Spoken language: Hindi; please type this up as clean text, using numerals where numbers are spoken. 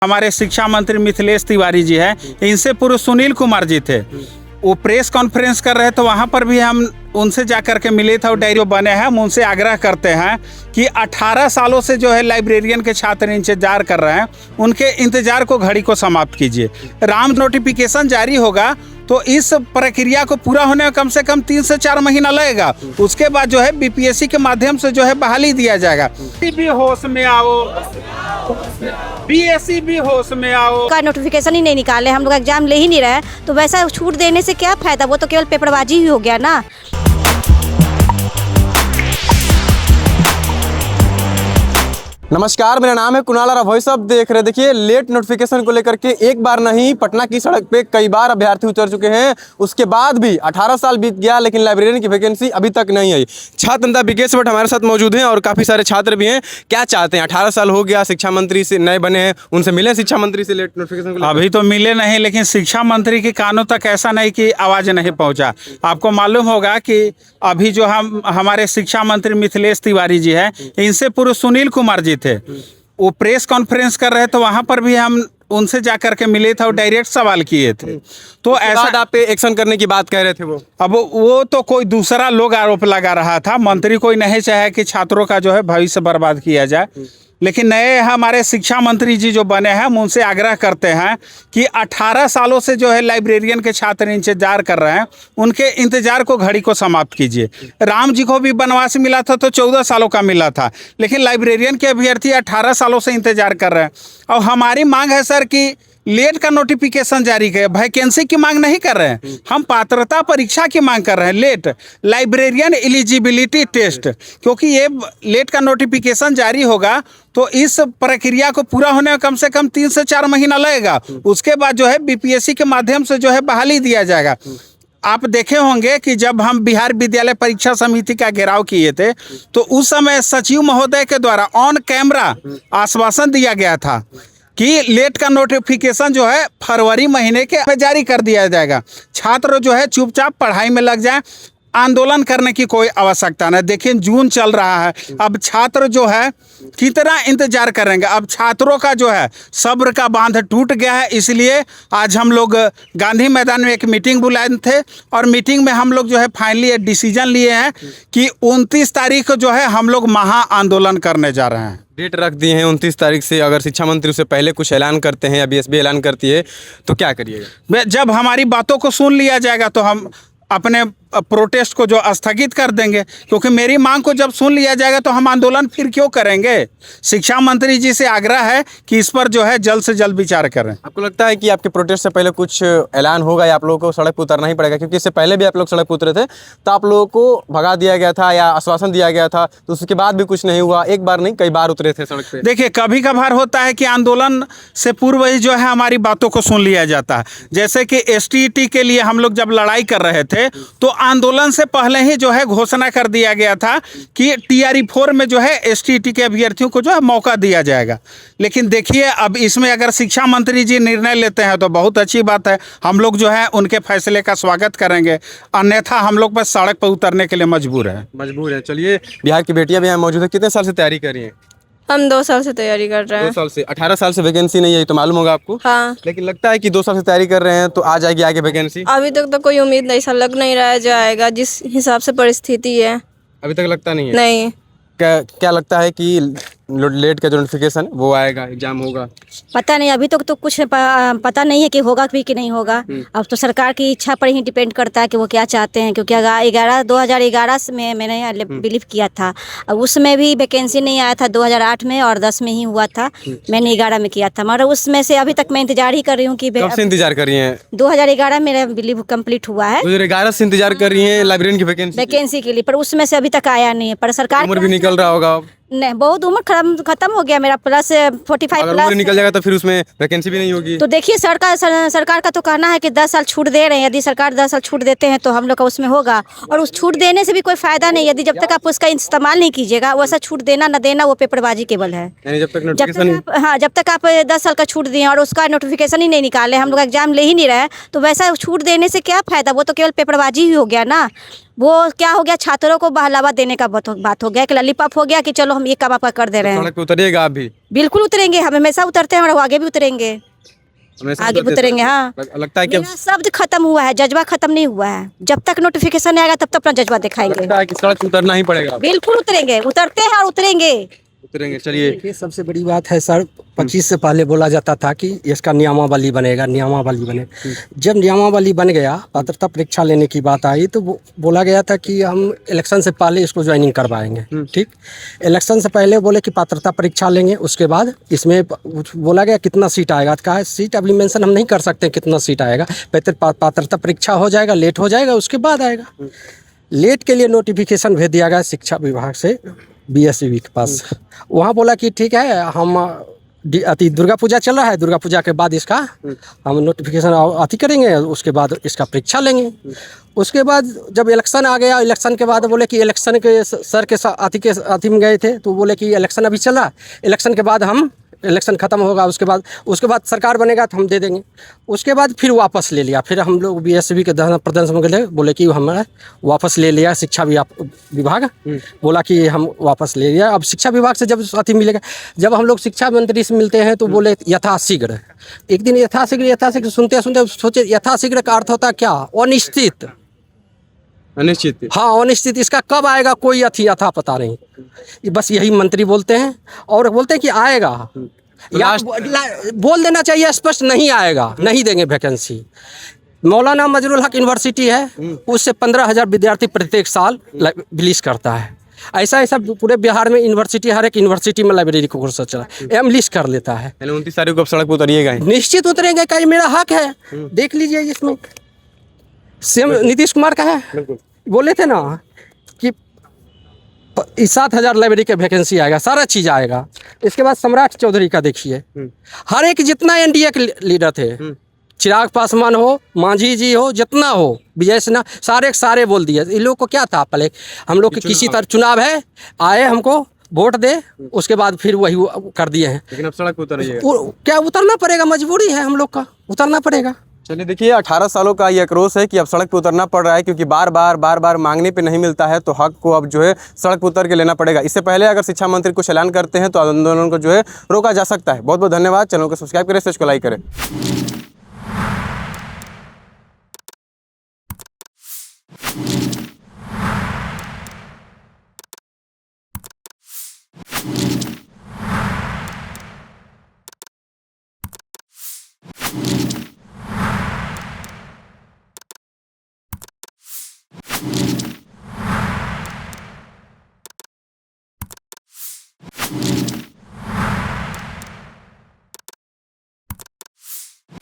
हमारे शिक्षा मंत्री मिथिलेश तिवारी जी हैं, इनसे पूर्व सुनील कुमार जी थे। वो प्रेस कॉन्फ्रेंस कर रहे थे, वहाँ पर भी हम उनसे जा कर के मिले थे और डायरी बने हैं। हम उनसे आग्रह करते हैं कि 18 सालों से जो है लाइब्रेरियन के छात्र इंतजार कर रहे हैं, उनके इंतजार को घड़ी को समाप्त कीजिए। राम नोटिफिकेशन जारी होगा तो इस प्रक्रिया को पूरा होने में कम से कम 3 से 4 महीना लगेगा। उसके बाद जो है बीपीएससी के माध्यम से जो है बहाली दिया जाएगा। भी होश में आओ, बीएससी भी होश में आओ का नोटिफिकेशन ही नहीं निकाले, हम लोग एग्जाम ले ही नहीं रहे, तो वैसा छूट देने से क्या फायदा? वो तो केवल पेपरबाजी ही हो गया ना। नमस्कार, मेरा नाम है कुणाल और वॉइस ऑफ देख रहे। देखिए, लेट नोटिफिकेशन को लेकर के एक बार नहीं, पटना की सड़क पे कई बार अभ्यर्थी उतर चुके हैं। उसके बाद भी 18 साल बीत गया, लेकिन लाइब्रेरियन की वैकेंसी अभी तक नहीं आई। छात्र नेता विकेश भट्ट हमारे साथ मौजूद हैं और काफ़ी सारे छात्र भी हैं। क्या चाहते हैं? 18 साल हो गया, शिक्षा मंत्री से नए बने हैं, उनसे मिले शिक्षा मंत्री से लेट नोटिफिकेशन को? अभी तो मिले नहीं, लेकिन शिक्षा मंत्री के कानों तक ऐसा नहीं कि आवाज़ नहीं पहुंचा। आपको मालूम होगा कि अभी जो हमारे शिक्षा मंत्री मिथिलेश तिवारी जी हैं, इनसे पूर्व सुनील कुमार जी थे। वो प्रेस कॉन्फ्रेंस कर रहे थे, वहाँ पर भी हम उनसे जा कर के मिले थे और डायरेक्ट सवाल किए थे। तो ऐसा आप पे एक्शन करने की बात कह रहे थे वो? अब वो तो कोई दूसरा लोग आरोप लगा रहा था। मंत्री कोई नहीं चाहे कि छात्रों का जो है भविष्य बर्बाद किया जाए, लेकिन नए हमारे शिक्षा मंत्री जी जो बने हैं, हम उनसे आग्रह करते हैं कि 18 सालों से जो है लाइब्रेरियन के छात्र इंतजार कर रहे हैं, उनके इंतजार को घड़ी को समाप्त कीजिए। राम जी को भी वनवास मिला था तो 14 सालों का मिला था, लेकिन लाइब्रेरियन के अभ्यर्थी 18 सालों से इंतजार कर रहे हैं। और हमारी मांग है सर कि लेट का नोटिफिकेशन जारी करे, वैकेंसी की मांग नहीं कर रहे हैं, हम पात्रता परीक्षा की मांग कर रहे हैं। लेट लाइब्रेरियन एलिजिबिलिटी टेस्ट, क्योंकि ये लेट का नोटिफिकेशन जारी होगा तो इस प्रक्रिया को पूरा होने में कम से कम 3 से 4 महीना लगेगा। उसके बाद जो है बीपीएससी के माध्यम से जो है बहाली दिया जाएगा। आप देखे होंगे कि जब हम बिहार विद्यालय परीक्षा समिति का घेराव किए थे, तो उस समय सचिव महोदय के द्वारा ऑन कैमरा आश्वासन दिया गया था कि लेट का नोटिफिकेशन जो है फरवरी महीने के जारी कर दिया जाएगा। छात्र जो है चुपचाप पढ़ाई में लग जाए, आंदोलन करने की कोई आवश्यकता नहीं। देखिए, जून चल रहा है, अब छात्र जो है कितना इंतजार करेंगे। अब छात्रों का जो है सब्र का बांध टूट गया है। इसलिए आज हम लोग गांधी मैदान में एक मीटिंग बुलाए थे और मीटिंग में हम लोग जो है फाइनली एक डिसीजन लिए हैं कि 29 तारीख को जो है हम लोग महा आंदोलन करने जा रहे हैं। डेट रख दिए हैं 29 तारीख से। अगर शिक्षा मंत्री उससे पहले कुछ ऐलान करते हैं या बीएसबी ऐलान करती है तो क्या करिएगा? जब हमारी बातों को सुन लिया जाएगा तो हम अपने प्रोटेस्ट को जो स्थगित कर देंगे, क्योंकि मेरी मांग को जब सुन लिया जाएगा तो हम आंदोलन फिर क्यों करेंगे। शिक्षा मंत्री जी से आग्रह है कि इस पर जो है जल्द से जल्द विचार करें। आपको लगता है कि आपके प्रोटेस्ट से पहले कुछ ऐलान होगा या आप लोगों को सड़क पर उतरना ही पड़ेगा? क्योंकि इससे पहले भी आप लोग सड़क पर उतरे थे तो आप लोगों को भगा दिया गया था या आश्वासन दिया गया था, तो उसके बाद भी कुछ नहीं हुआ। एक बार नहीं, कई बार उतरे थे सड़क पे। देखिए, कभी कभार होता है कि आंदोलन से पूर्व ही जो है हमारी बातों को सुन लिया जाता है। जैसे कि एसटीईटी के लिए हम लोग जब लड़ाई कर रहे थे तो आंदोलन से पहले ही जो है घोषणा कर दिया गया था कि टीआरई 4 में जो है एसटीईटी के अभ्यर्थियों को जो है मौका दिया जाएगा। लेकिन देखिए, अब इसमें अगर शिक्षा मंत्री जी निर्णय लेते हैं तो बहुत अच्छी बात है, हम लोग जो है उनके फैसले का स्वागत करेंगे। अन्यथा हम लोग बस सड़क पर उतरने के लिए मजबूर है। चलिए, बिहार की बेटियां भी यहाँ मौजूद है। कितने साल से तैयारी कर रही हैं? हम 2 साल से तैयारी कर रहे हैं। 2 साल से? 18 साल से वैकेंसी नहीं आई तो मालूम होगा आपको। हाँ, लेकिन लगता है कि 2 साल से तैयारी कर रहे हैं तो आ जाएगी आगे वैकेंसी? अभी तक तो कोई उम्मीद नहीं, ऐसा लग नहीं रहा है जाएगा, जिस हिसाब से परिस्थिति है। अभी तक लगता नहीं है? नहीं। क्या लगता है कि लेट का जो नोटिफिकेशन वो आएगा, एग्जाम होगा? पता नहीं, अभी तक तो कुछ पता नहीं है कि होगा कि नहीं होगा। अब तो सरकार की इच्छा पर ही डिपेंड करता है कि वो क्या चाहते हैं। क्योंकि 2011 में मैंने बिलीव किया था, अब उसमें भी वैकेंसी नहीं आया था। 2008 में और 10 में ही हुआ था, मैंने 11 में किया था, मगर उसमें से अभी तक मैं इंतजार ही कर रही हूँ कि कब से इंतजार कर रही हैं? 2011 मेरा बिलीव कंप्लीट हुआ है। 2011 से इंतजार कर रही हैं लाइब्रेरियन की वैकेंसी के लिए, पर उसमें से अभी तक आया नहीं है। पर सरकार उम्र भी निकल रहा होगा अब? नहीं, बहुत उम्र खत्म हो गया मेरा, प्लस 45 अगर प्लस उम्र निकल जाएगा तो फिर उसमें वैकेंसी भी नहीं होगी। तो देखिए, सरकार का तो कहना है कि 10 साल छूट दे रहे हैं। यदि सरकार 10 साल छूट देते हैं तो हम लोग का उसमें होगा, और उस छूट देने से भी कोई फायदा नहीं। यदि जब तक आप उसका इस्तेमाल नहीं कीजिएगा, वैसा छूट देना न देना वो पेपरबाजी केवल है। जब तक आप 10 साल का छूट दिए और उसका नोटिफिकेशन ही नहीं निकाले, हम लोग एग्जाम ले ही नहीं रहे, तो वैसा छूट देने से क्या फायदा? वो तो केवल पेपरबाजी ही हो गया ना। वो क्या हो गया, छात्रों को बहलावा देने का बात हो गया, कि लॉलीपॉप हो गया कि चलो हम ये काम आपका कर दे रहे हैं। सड़क पे उतरिएगा आप भी? बिल्कुल उतरेंगे, हम हमेशा उतरते हैं और आगे भी उतरेंगे, हमेशा आगे उतरते उतरेंगे। हैं। हाँ, लगता है कि मेरा शब्द खत्म हुआ है, जज्बा खत्म नहीं हुआ है। जब तक नोटिफिकेशन आएगा तब तक अपना जज्बा दिखाएंगे। लगता है कि सड़क पे उतरना ही पड़ेगा? बिल्कुल उतरेंगे, उतरते हैं और उतरेंगे। उतरेंगे। चलिए, ये सबसे बड़ी बात है सर, 25 से पहले बोला जाता था कि इसका नियमावली बनेगा, नियमावली बने। जब नियमावली बन गया, पात्रता परीक्षा लेने की बात आई, तो बोला गया था कि हम इलेक्शन से पहले इसको ज्वाइनिंग करवाएंगे। ठीक, इलेक्शन से पहले बोले कि पात्रता परीक्षा लेंगे, उसके बाद इसमें बोला गया कितना सीट आएगा। कहा सीट अभी मेंशन हम नहीं कर सकते कितना सीट आएगा, पहले पात्रता परीक्षा हो जाएगा, लेट हो जाएगा, उसके बाद आएगा। लेट के लिए नोटिफिकेशन भेज दिया गया शिक्षा विभाग से BSV के पास। वहाँ बोला कि ठीक है, हम अति दुर्गा पूजा चल रहा है, दुर्गा पूजा के बाद इसका हम नोटिफिकेशन अति करेंगे, उसके बाद इसका परीक्षा लेंगे। उसके बाद जब इलेक्शन आ गया, इलेक्शन के बाद बोले कि इलेक्शन के सर के अति में गए थे, तो बोले कि इलेक्शन अभी चल रहा है, इलेक्शन के बाद हम इलेक्शन ख़त्म होगा, उसके बाद सरकार बनेगा तो हम दे देंगे। उसके बाद फिर वापस ले लिया। फिर हम लोग BSV के प्रदर्शन में गए, बोले कि हमारा वापस ले लिया शिक्षा विभाग, बोला कि हम वापस ले लिया। अब शिक्षा विभाग से जब अति मिलेगा, जब हम लोग शिक्षा मंत्री से मिलते हैं तो बोले यथाशीघ्र। एक दिन यथाशीघ्र सुनते सुनते सोचे यथाशीघ्र का अर्थ होता है क्या? अनिश्चित। अनिश्चित। हाँ, अनिश्चित। इसका कब आएगा कोई यथा पता नहीं, बस यही मंत्री बोलते हैं और बोलते हैं कि आएगा। या बोल देना चाहिए स्पष्ट, नहीं आएगा, नहीं देंगे वैकेंसी। मौलाना मजरूल हक यूनिवर्सिटी है, उससे 15,000 विद्यार्थी प्रत्येक साल रिलीज करता है। ऐसा पूरे बिहार में यूनिवर्सिटी, हर एक यूनिवर्सिटी में लाइब्रेरी को कोर्स चला एम लिस्ट कर लेता है। 29 तारीख को अब सड़क पर उतरिएगा? निश्चित उतरेंगे, क्या मेरा हक है। देख लीजिए, इसमें सीएम नीतीश कुमार का है, बोले थे ना कि 7,000 लाइब्रेरी के वैकेंसी आएगा, सारा चीज़ आएगा। इसके बाद सम्राट चौधरी का देखिए, हर एक जितना NDA के लीडर थे, चिराग पासवान हो, मांझी जी हो, जितना हो, विजय सिन्हा, सारे बोल दिए। इन लोग को क्या था, पहले हम लोग के किसी तरह चुनाव है, आए हमको वोट दे, उसके बाद फिर वही कर दिए हैं। लेकिन अब सड़क पर उतरिएगा? क्या उतरना पड़ेगा, मजबूरी है हम लोग का, उतरना पड़ेगा। चलिए, देखिए 18 सालों का ये आक्रोश है कि अब सड़क पे उतरना पड़ रहा है, क्योंकि बार बार मांगने पे नहीं मिलता है, तो हक को अब जो है सड़क पे उतर के लेना पड़ेगा। इससे पहले अगर शिक्षा मंत्री कुछ ऐलान करते हैं तो आंदोलन को जो है रोका जा सकता है। बहुत बहुत धन्यवाद। चैनल को सब्सक्राइब करें, इसको लाइक करें।